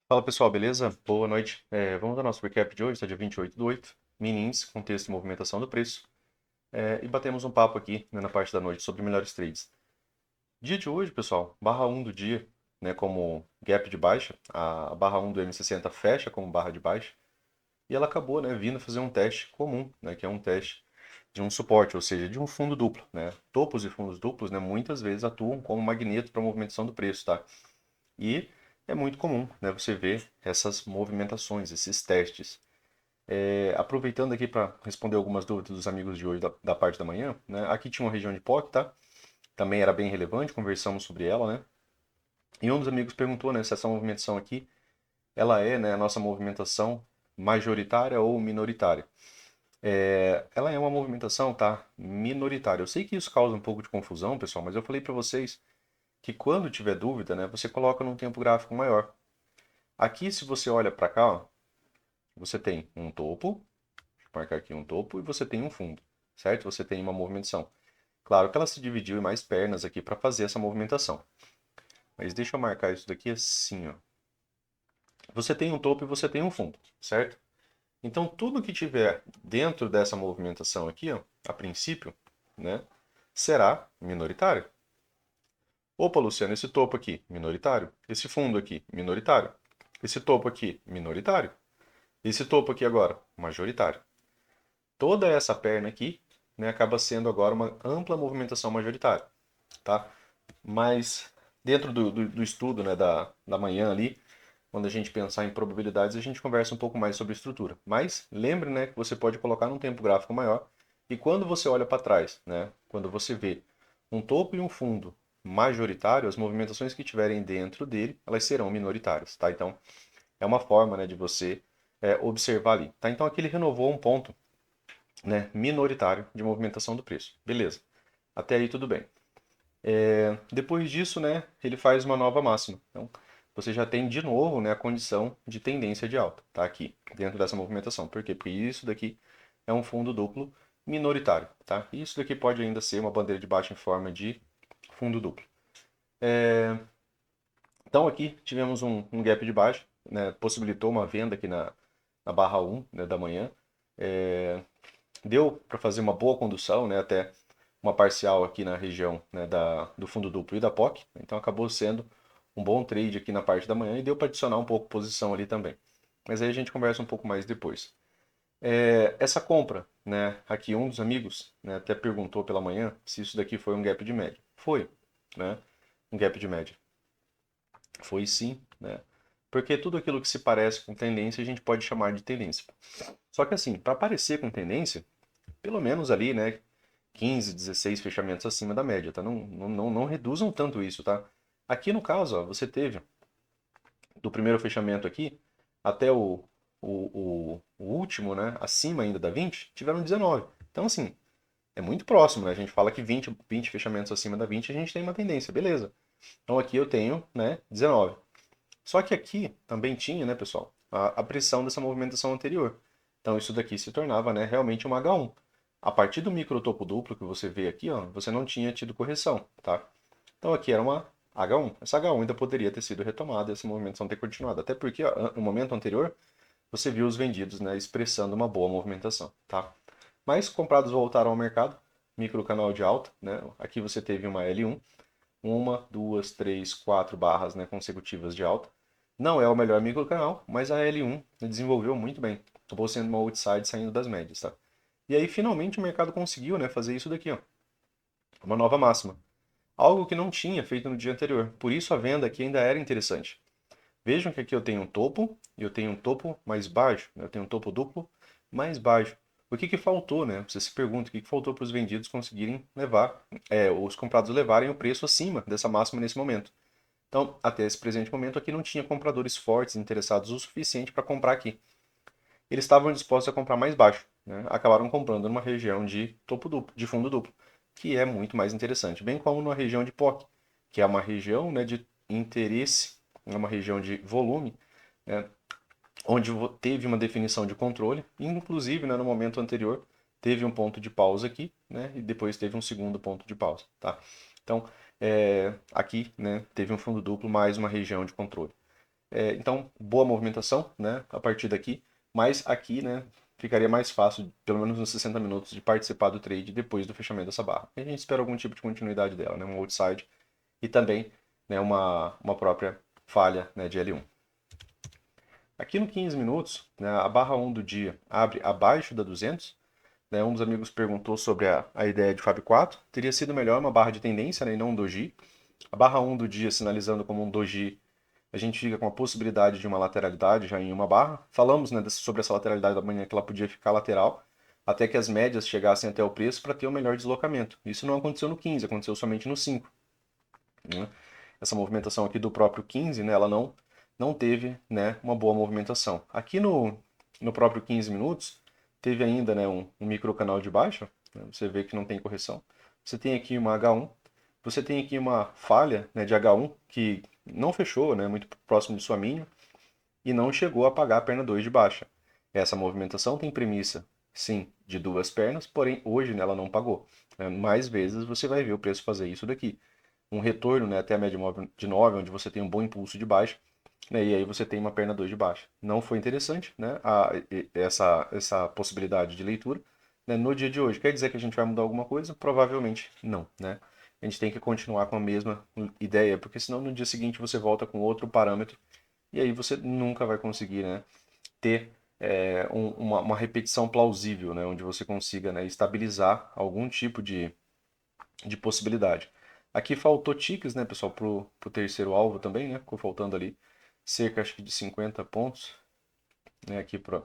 Fala pessoal, beleza? Boa noite. Vamos ao nosso recap de hoje, está dia 28/8, mini índice, contexto e movimentação do preço. E batemos um papo aqui, né, na parte da noite sobre melhores trades. Dia de hoje, pessoal, barra 1 do dia, né, como gap de baixa, a barra 1 do M60 fecha como barra de baixa, e ela acabou, né, vindo fazer um teste comum, né, que é um teste de um suporte, ou seja, de um fundo duplo, né? Topos e fundos duplos, né, muitas vezes atuam como magneto para a movimentação do preço, tá? E é muito comum, né, você ver essas movimentações, esses testes. Aproveitando aqui para responder algumas dúvidas dos amigos de hoje da parte da manhã, né, aqui tinha uma região de POC, tá? Também era bem relevante, conversamos sobre ela, né? E um dos amigos perguntou, né, se essa movimentação aqui, ela é, né, a nossa movimentação majoritária ou minoritária. Ela é uma movimentação, tá? Minoritária. Eu sei que isso causa um pouco de confusão, pessoal, mas eu falei para vocês que quando tiver dúvida, né, você coloca num tempo gráfico maior. Aqui, se você olha para cá, ó, você tem um topo, deixa eu marcar aqui um topo, e você tem um fundo, certo? Você tem uma movimentação. Claro que ela se dividiu em mais pernas aqui para fazer essa movimentação. Mas deixa eu marcar isso daqui assim, ó. Você tem um topo e você tem um fundo, certo? Então tudo que tiver dentro dessa movimentação aqui, ó, a princípio, né, será minoritário. Opa, Luciano, esse topo aqui, minoritário. Esse fundo aqui, minoritário. Esse topo aqui, minoritário. Esse topo aqui agora, majoritário. Toda essa perna aqui, né, acaba sendo agora uma ampla movimentação majoritária, tá? Mas dentro do estudo, né, da manhã ali, quando a gente pensar em probabilidades, a gente conversa um pouco mais sobre estrutura. Mas lembre, né, que você pode colocar num tempo gráfico maior e quando você olha para trás, né, quando você vê um topo e um fundo majoritário, as movimentações que tiverem dentro dele, elas serão minoritárias, tá? Então, é uma forma, né, de você observar ali, tá? Então, aqui ele renovou um ponto, né, minoritário de movimentação do preço. Beleza. Até aí tudo bem. Depois disso, né, ele faz uma nova máxima. Então, você já tem de novo, né, a condição de tendência de alta, tá aqui, dentro dessa movimentação. Por quê? Porque isso daqui é um fundo duplo minoritário, tá? E isso daqui pode ainda ser uma bandeira de baixa em forma de fundo duplo. Então aqui tivemos um gap de baixa, né, possibilitou uma venda aqui na barra 1, né, da manhã. Deu para fazer uma boa condução, né, até uma parcial aqui na região, né, do fundo duplo e da POC. Então acabou sendo um bom trade aqui na parte da manhã e deu para adicionar um pouco posição ali também. Mas aí a gente conversa um pouco mais depois. Essa compra, né, aqui um dos amigos, né, até perguntou pela manhã se isso daqui foi um gap de média. Foi, né, um gap de média. Foi sim, né? Porque tudo aquilo que se parece com tendência a gente pode chamar de tendência. Só que assim, para parecer com tendência, pelo menos ali, né, 15, 16 fechamentos acima da média, tá? Não reduzam tanto isso, tá? Aqui no caso, ó, você teve do primeiro fechamento aqui até o último, né, acima ainda da 20, tiveram 19. Então, assim, é muito próximo, né? A gente fala que 20 fechamentos acima da 20 a gente tem uma tendência, beleza. Então aqui eu tenho, né, 19. Só que aqui também tinha, né, pessoal, a pressão dessa movimentação anterior. Então isso daqui se tornava, né, realmente uma H1. A partir do micro topo duplo que você vê aqui, ó, você não tinha tido correção, tá? Então aqui era uma H1. Essa H1 ainda poderia ter sido retomada e essa movimentação ter continuado. Até porque ó, no momento anterior você viu os vendidos, né, expressando uma boa movimentação, tá? Mas comprados voltaram ao mercado, micro canal de alta, né? Aqui você teve uma L1, uma, duas, três, quatro barras, né, consecutivas de alta. Não é o melhor microcanal, mas a L1 desenvolveu muito bem. Acabou sendo uma outside saindo das médias, tá? E aí finalmente o mercado conseguiu, né, fazer isso daqui, ó, uma nova máxima. Algo que não tinha feito no dia anterior. Por isso a venda aqui ainda era interessante. Vejam que aqui eu tenho um topo e eu tenho um topo mais baixo, né? Eu tenho um topo duplo mais baixo. O que que faltou, né? Você se pergunta o que que faltou para os vendidos conseguirem levar, os comprados levarem o preço acima dessa máxima nesse momento. Então, até esse presente momento aqui não tinha compradores fortes interessados o suficiente para comprar aqui. Eles estavam dispostos a comprar mais baixo, né? Acabaram comprando numa região de topo duplo, de fundo duplo, que é muito mais interessante, bem como numa região de POC, que é uma região, né, de interesse, é uma região de volume, né, onde teve uma definição de controle, inclusive, né, no momento anterior teve um ponto de pausa aqui, né, e depois teve um segundo ponto de pausa, tá? Então, aqui, né, teve um fundo duplo mais uma região de controle. Então, boa movimentação, né, a partir daqui, mas aqui, né, ficaria mais fácil, pelo menos nos 60 minutos, de participar do trade depois do fechamento dessa barra. A gente espera algum tipo de continuidade dela, né, um outside e também, né, uma própria falha, né, de L1. Aqui no 15 minutos, né, a barra 1 do dia abre abaixo da 200, né, um dos amigos perguntou sobre a ideia de Fab 4, teria sido melhor uma barra de tendência, né, e não um doji. A barra 1 do dia sinalizando como um doji, a gente fica com a possibilidade de uma lateralidade já em uma barra. Falamos, né, sobre essa lateralidade da manhã que ela podia ficar lateral até que as médias chegassem até o preço para ter o melhor deslocamento. Isso não aconteceu no 15, aconteceu somente no 5. Né? Essa movimentação aqui do próprio 15, né, ela não teve, né, uma boa movimentação. Aqui no próprio 15 minutos, teve ainda, né, um micro canal de baixa, né, você vê que não tem correção. Você tem aqui uma H1, você tem aqui uma falha, né, de H1 que não fechou, né, muito próximo de sua mínima e não chegou a pagar a perna 2 de baixa. Essa movimentação tem premissa, sim, de duas pernas, porém hoje, né, ela não pagou. Mais vezes você vai ver o preço fazer isso daqui. Um retorno, né, até a média móvel de 9, onde você tem um bom impulso de baixa, né, e aí você tem uma perna 2 de baixa. Não foi interessante, né, essa possibilidade de leitura, né, no dia de hoje. Quer dizer que a gente vai mudar alguma coisa? Provavelmente não, né? A gente tem que continuar com a mesma ideia, porque senão no dia seguinte você volta com outro parâmetro e aí você nunca vai conseguir, né, ter uma repetição plausível, né, onde você consiga, né, estabilizar algum tipo de possibilidade. Aqui faltou ticks, né, pessoal, pro terceiro alvo também, né? Ficou faltando ali cerca, acho que de 50 pontos, né, aqui para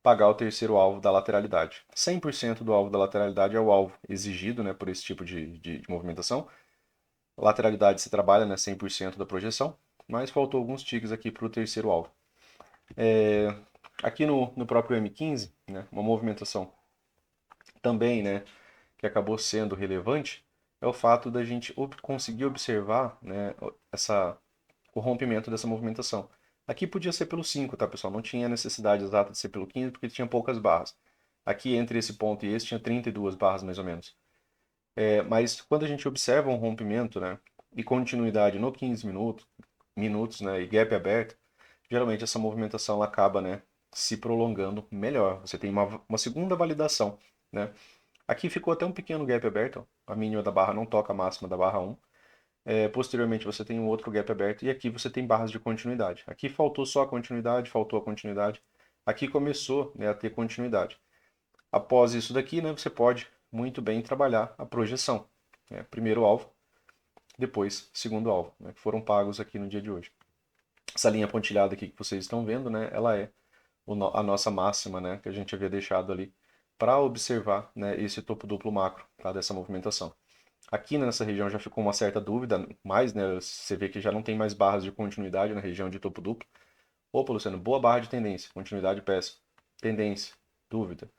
pagar o terceiro alvo da lateralidade. 100% do alvo da lateralidade é o alvo exigido, né, por esse tipo de movimentação. Lateralidade se trabalha, né, 100% da projeção, mas faltou alguns ticks aqui para o terceiro alvo. Aqui no próprio M15, né, uma movimentação também, né, que acabou sendo relevante é o fato da gente conseguir observar, né, o rompimento dessa movimentação. Aqui podia ser pelo 5, tá, pessoal? Não tinha necessidade exata de ser pelo 15 porque tinha poucas barras. Aqui entre esse ponto e esse tinha 32 barras mais ou menos. Mas quando a gente observa um rompimento, né, e continuidade no 15 minutos, né, e gap aberto, geralmente essa movimentação ela acaba, né, se prolongando melhor. Você tem uma segunda validação, né? Aqui ficou até um pequeno gap aberto, ó. A mínima da barra não toca a máxima da barra 1. Posteriormente você tem um outro gap aberto e aqui você tem barras de continuidade. Aqui faltou só a continuidade, faltou a continuidade. Aqui começou, né, a ter continuidade. Após isso daqui, né, você pode muito bem trabalhar a projeção. Né? Primeiro alvo, depois segundo alvo, né, que foram pagos aqui no dia de hoje. Essa linha pontilhada aqui que vocês estão vendo, né, ela é a nossa máxima, né, que a gente havia deixado ali para observar, né, esse topo duplo macro, tá, dessa movimentação. Aqui nessa região já ficou uma certa dúvida, mas né, você vê que já não tem mais barras de continuidade na região de topo duplo. Opa, Luciano, boa barra de tendência, continuidade péssima. Tendência, dúvida.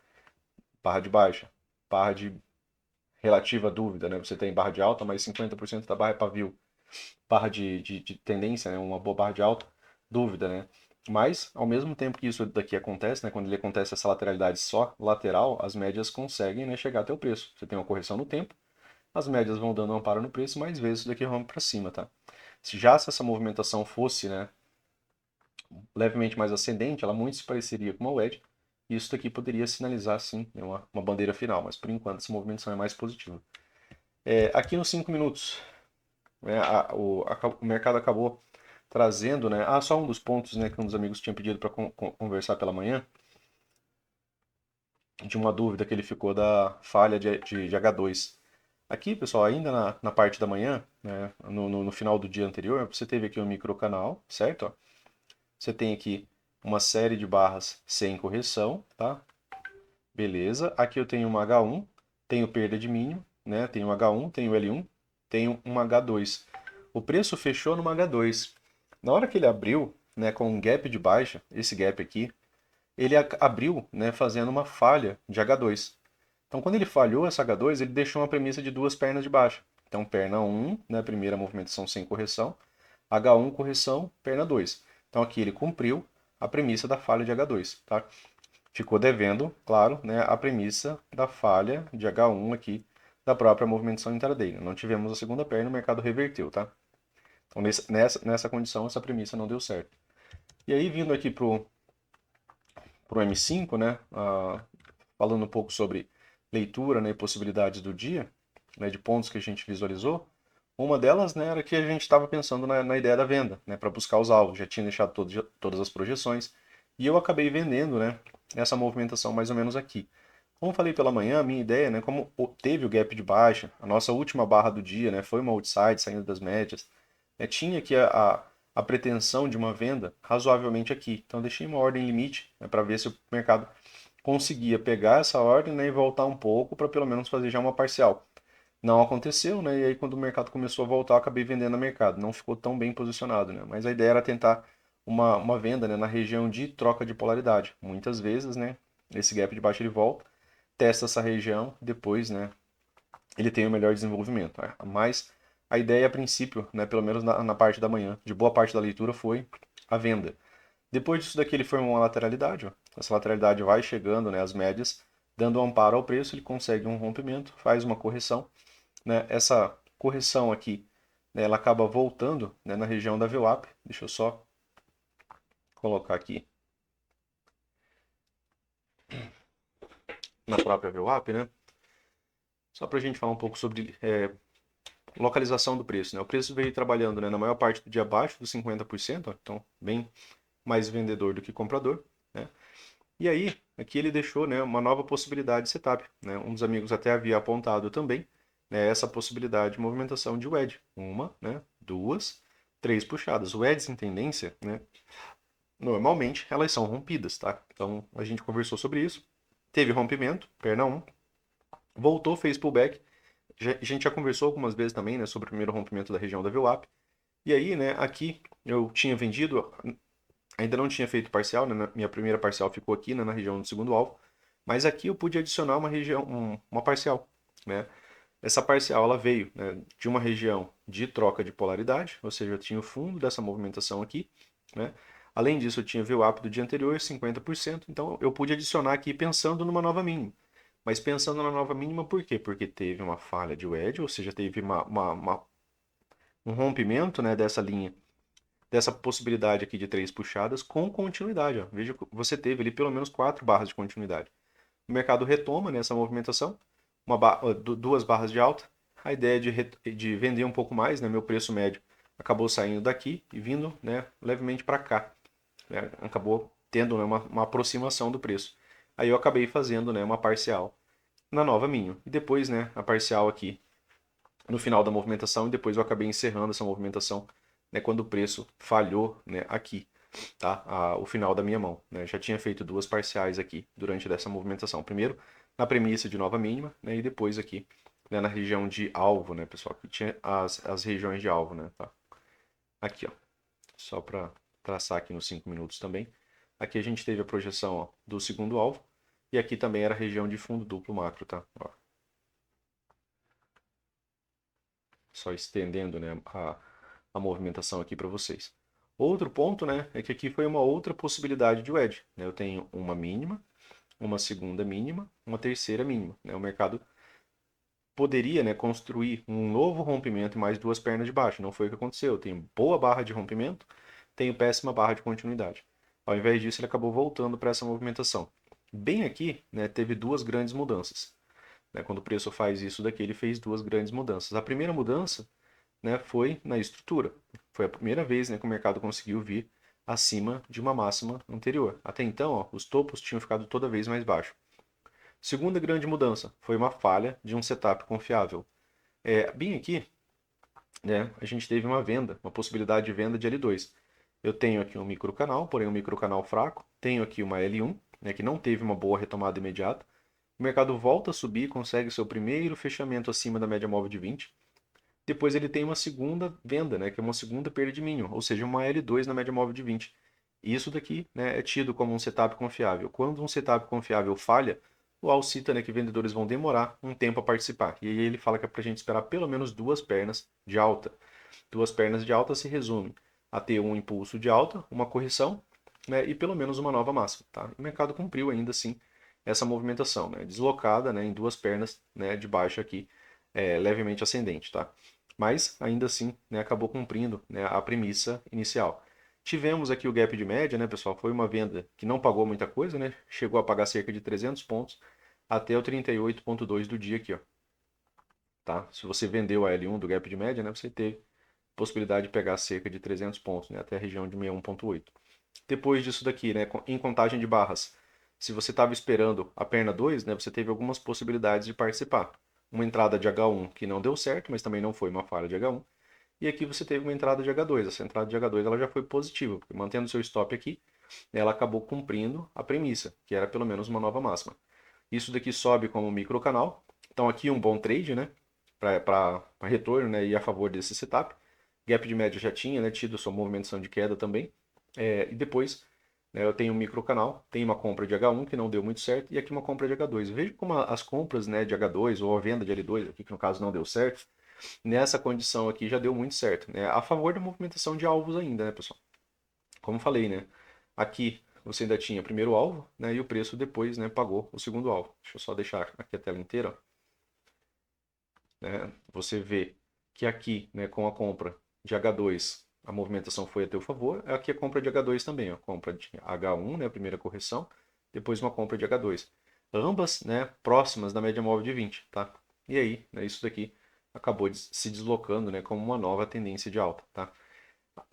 Barra de baixa, barra de relativa dúvida, né? Você tem barra de alta, mas 50% da barra é pavio. Barra de tendência, né? Uma boa barra de alta, dúvida, né? Mas, ao mesmo tempo que isso daqui acontece, né? Quando ele acontece essa lateralidade só lateral, as médias conseguem, né, chegar até o preço. Você tem uma correção no tempo, as médias vão dando um amparo no preço, mais vezes isso daqui rompe para cima, tá? Se essa movimentação fosse, né, levemente mais ascendente, ela muito se pareceria com uma wedge, e isso daqui poderia sinalizar, sim, né, uma bandeira final, mas por enquanto essa movimentação é mais positiva. Aqui nos 5 minutos, né, o mercado acabou trazendo, né, só um dos pontos, né, que um dos amigos tinha pedido para conversar pela manhã, de uma dúvida que ele ficou da falha de H2. Aqui, pessoal, ainda na parte da manhã, né, no final do dia anterior, você teve aqui um microcanal, certo? Ó, você tem aqui uma série de barras sem correção, tá? Beleza. Aqui eu tenho uma H1, tenho perda de mínimo, né? Tenho H1, tenho L1, tenho uma H2. O preço fechou numa H2. Na hora que ele abriu, né, com um gap de baixa, esse gap aqui, ele abriu, né, fazendo uma falha de H2. Então, quando ele falhou essa H2, ele deixou uma premissa de duas pernas de baixa. Então, perna 1, né, primeira movimentação sem correção, H1 correção, perna 2. Então, aqui ele cumpriu a premissa da falha de H2, tá? Ficou devendo, claro, né, a premissa da falha de H1 aqui da própria movimentação intraday. Não tivemos a segunda perna, o mercado reverteu, tá? Então, nessa condição, essa premissa não deu certo. E aí, vindo aqui pro M5, né, falando um pouco sobre leitura, né, e possibilidades do dia, né, de pontos que a gente visualizou, uma delas, né, era que a gente estava pensando na ideia da venda, né, para buscar os alvos, já tinha deixado todas as projeções, e eu acabei vendendo, né, essa movimentação mais ou menos aqui. Como falei pela manhã, a minha ideia, né, como teve o gap de baixa, a nossa última barra do dia, né, foi uma outside saindo das médias, né, tinha aqui a pretensão de uma venda razoavelmente aqui. Então deixei uma ordem limite, né, para ver se o mercado conseguia pegar essa ordem, né, e voltar um pouco para pelo menos fazer já uma parcial. Não aconteceu, né? E aí quando o mercado começou a voltar, eu acabei vendendo no mercado. Não ficou tão bem posicionado, né? Mas a ideia era tentar uma venda, né, na região de troca de polaridade. Muitas vezes, né, esse gap de baixo ele volta, testa essa região, depois, né, ele tem o melhor desenvolvimento, né? Mas a ideia a princípio, né, pelo menos na parte da manhã, de boa parte da leitura foi a venda. Depois disso daqui ele formou uma lateralidade, ó. Essa lateralidade vai chegando, né, às médias, dando um amparo ao preço, ele consegue um rompimento, faz uma correção, né? Essa correção aqui, né, ela acaba voltando, né, na região da VWAP. Deixa eu só colocar aqui na própria VWAP, né? Só para a gente falar um pouco sobre localização do preço, né? O preço veio trabalhando, né, na maior parte do dia abaixo dos 50%, ó, então bem mais vendedor do que comprador, né? E aí, aqui ele deixou, né, uma nova possibilidade de setup, né? Um dos amigos até havia apontado também, né, essa possibilidade de movimentação de wedge. Uma, né, duas, três puxadas. Wedges em tendência, né, normalmente elas são rompidas, tá? Então a gente conversou sobre isso. Teve rompimento, perna 1, voltou, fez pullback. A gente já conversou algumas vezes também, né, sobre o primeiro rompimento da região da VWAP. E aí, né, aqui eu tinha vendido, ainda não tinha feito parcial, né, minha primeira parcial ficou aqui, né, na região do segundo alvo, mas aqui eu pude adicionar uma região, uma parcial, né? Essa parcial ela veio, né, de uma região de troca de polaridade, ou seja, eu tinha o fundo dessa movimentação aqui, né? Além disso, eu tinha VWAP do dia anterior, 50%, então eu pude adicionar aqui pensando numa nova mínima. Mas pensando na nova mínima, por quê? Porque teve uma falha de wedge, ou seja, teve um rompimento, né, dessa linha, dessa possibilidade aqui de três puxadas com continuidade. Ó. Veja que você teve ali pelo menos 4 barras de continuidade. O mercado retoma nessa movimentação, duas barras de alta. A ideia de vender um pouco mais, né, meu preço médio acabou saindo daqui e vindo, né, levemente para cá. Né, acabou tendo, né, uma aproximação do preço. Aí eu acabei fazendo, né, uma parcial na nova mínima. E depois, né, a parcial aqui no final da movimentação e depois eu acabei encerrando essa movimentação, né, quando o preço falhou, né, aqui, tá? O final da minha mão, né? Já tinha feito duas parciais aqui durante dessa movimentação. Primeiro na premissa de nova mínima, né, e depois aqui, né, na região de alvo, né, pessoal? Que tinha as regiões de alvo, né? Tá? Aqui, ó. Só para traçar aqui nos 5 minutos também. Aqui a gente teve a projeção, ó, do segundo alvo e aqui também era a região de fundo duplo macro, tá? Ó. Só estendendo, né, a movimentação aqui para vocês. Outro ponto, né, é que aqui foi uma outra possibilidade de wedge. Né? Eu tenho uma mínima, uma segunda mínima, uma terceira mínima. Né? O mercado poderia, né, construir um novo rompimento e mais duas pernas de baixo. Não foi o que aconteceu. Eu tenho boa barra de rompimento, tenho péssima barra de continuidade. Ao invés disso, ele acabou voltando para essa movimentação. Bem aqui, né, teve duas grandes mudanças. Né? Quando o preço faz isso daqui, ele fez duas grandes mudanças. A primeira mudança, né, foi na estrutura. Foi a primeira vez, né, que o mercado conseguiu vir acima de uma máxima anterior. Até então, ó, os topos tinham ficado toda vez mais baixos. Segunda grande mudança foi uma falha de um setup confiável. Bem aqui, né, a gente teve uma venda, uma possibilidade de venda de L2. Eu tenho aqui um microcanal, porém um microcanal fraco. Tenho aqui uma L1, né, que não teve uma boa retomada imediata. O mercado volta a subir, consegue seu primeiro fechamento acima da média móvel de 20. Depois ele tem uma segunda venda, né, que é uma segunda perda de mínimo, ou seja, uma L2 na média móvel de 20. Isso daqui, né, é tido como um setup confiável. Quando um setup confiável falha, o Al cita, né, que vendedores vão demorar um tempo a participar. E aí ele fala que é para a gente esperar pelo menos duas pernas de alta. Duas pernas de alta se resume a ter um impulso de alta, uma correção, né, e pelo menos uma nova máxima. Tá? O mercado cumpriu ainda assim essa movimentação, né, deslocada, né, em duas pernas, né, de baixo aqui, levemente ascendente. Tá? Mas ainda assim, né, acabou cumprindo, né, a premissa inicial. Tivemos aqui o gap de média, né, pessoal? Foi uma venda que não pagou muita coisa, né? Chegou a pagar cerca de 300 pontos até o 38,2 do dia aqui, ó. Tá? Se você vendeu a L1 do gap de média, né, você teve possibilidade de pegar cerca de 300 pontos, né, até a região de 61,8. Depois disso daqui, né, em contagem de barras, se você estava esperando a perna 2, né, você teve algumas possibilidades de participar. Uma entrada de H1 que não deu certo, mas também não foi uma falha de H1. E aqui você teve uma entrada de H2. Essa entrada de H2 ela já foi positiva, porque mantendo seu stop aqui, ela acabou cumprindo a premissa, que era pelo menos uma nova máxima. Isso daqui sobe como microcanal. Então aqui um bom trade, né? Para retorno, né? E a favor desse setup. Gap de média já tinha, né? Tido sua movimentação de queda também. E depois, né, eu tenho um microcanal, tem uma compra de H1 que não deu muito certo e aqui uma compra de H2. Veja como as compras, né, de H2 ou a venda de L2, aqui que no caso não deu certo, nessa condição aqui já deu muito certo, né? A favor da movimentação de alvos ainda, né, pessoal? Como falei, né? Aqui você ainda tinha primeiro alvo, né? E o preço depois, né, pagou o segundo alvo. Deixa eu só deixar aqui a tela inteira, ó, né? Você vê que aqui, né, com a compra de H2, a movimentação foi a teu favor. Aqui a compra de H2 também, ó, compra de H1, né, a primeira correção, depois uma compra de H2. Ambas, né, próximas da média móvel de 20, tá? E aí, né, isso daqui acabou se deslocando, né, como uma nova tendência de alta, tá?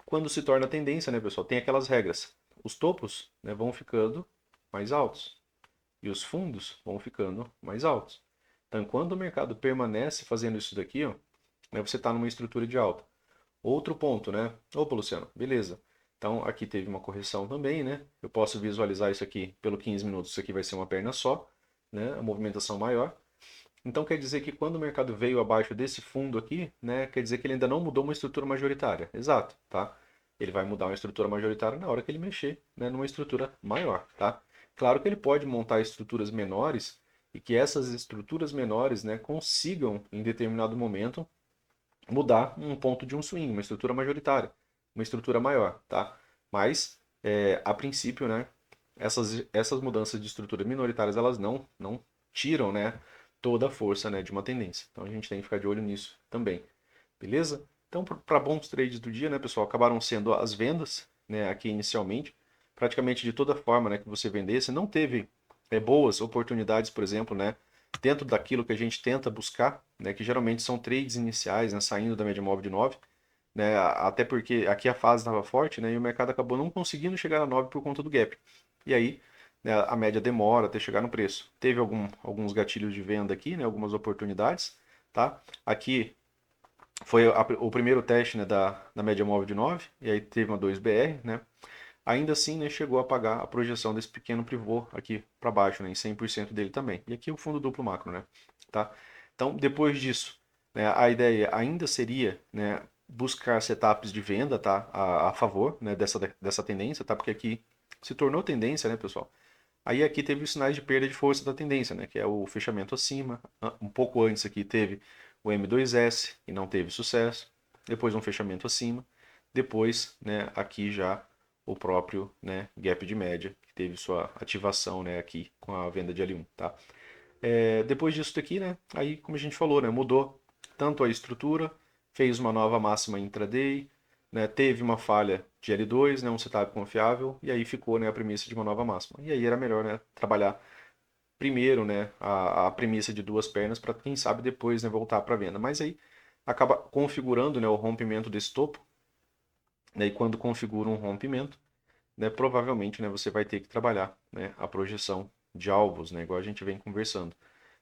Quando se torna tendência, né, pessoal, tem aquelas regras. Os topos, né, vão ficando mais altos e os fundos vão ficando mais altos. Então, quando o mercado permanece fazendo isso daqui, ó, né, você está numa estrutura de alta. Outro ponto, né? Opa, Luciano, beleza. Então, aqui teve uma correção também, né? Eu posso visualizar isso aqui pelo 15 minutos, isso aqui vai ser uma perna só, né? A movimentação maior. Então, quer dizer que quando o mercado veio abaixo desse fundo aqui, né? Quer dizer que ele ainda não mudou uma estrutura majoritária. Exato, tá? Ele vai mudar uma estrutura majoritária na hora que ele mexer, né, numa estrutura maior, tá? Claro que ele pode montar estruturas menores e que essas estruturas menores, né, consigam, em determinado momento, mudar um ponto de um swing, uma estrutura majoritária, uma estrutura maior, tá? Mas, a princípio, né, essas mudanças de estruturas minoritárias, elas não tiram, né, toda a força, né, de uma tendência. Então a gente tem que ficar de olho nisso também, beleza? Então, para bons trades do dia, né, pessoal, acabaram sendo as vendas, né, aqui inicialmente, praticamente de toda forma, né, que você vendesse, não teve boas oportunidades, por exemplo, né, dentro daquilo que a gente tenta buscar, né, que geralmente são trades iniciais, né, saindo da média móvel de 9, né, até porque aqui a fase estava forte, né, e o mercado acabou não conseguindo chegar a 9 por conta do gap. E aí, né, a média demora até chegar no preço. Teve alguns gatilhos de venda aqui, né, algumas oportunidades, tá? Aqui foi o primeiro teste, né, da média móvel de 9, e aí teve uma 2BR, né? Ainda assim, né, chegou a pagar a projeção desse pequeno pivô aqui para baixo, né, em 100% dele também. E aqui o fundo duplo macro, né? Tá? Então, depois disso, né, a ideia ainda seria, né, buscar setups de venda, tá, a favor, né, dessa tendência, tá? Porque aqui se tornou tendência, né, pessoal? Aí aqui teve os sinais de perda de força da tendência, né, que é o fechamento acima. Um pouco antes aqui teve o M2S e não teve sucesso. Depois um fechamento acima. Depois, né, aqui já o próprio, né, gap de média, que teve sua ativação, né, aqui com a venda de L1, tá? Depois disso daqui, né, aí como a gente falou, né, mudou tanto a estrutura, fez uma nova máxima intraday, né, teve uma falha de L2, né, um setup confiável, e aí ficou, né, a premissa de uma nova máxima. E aí era melhor, né, trabalhar primeiro, né, a premissa de duas pernas para quem sabe depois, né, voltar para a venda. Mas aí acaba configurando, né, o rompimento desse topo, né, e quando configura um rompimento, né, provavelmente, né, você vai ter que trabalhar, né, a projeção de alvos, né, igual a gente vem conversando.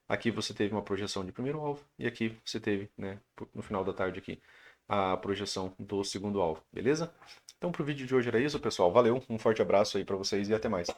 Aqui você teve uma projeção de primeiro alvo e aqui você teve, né, no final da tarde aqui, a projeção do segundo alvo, beleza? Então, para o vídeo de hoje era isso, pessoal. Valeu, um forte abraço aí para vocês e até mais.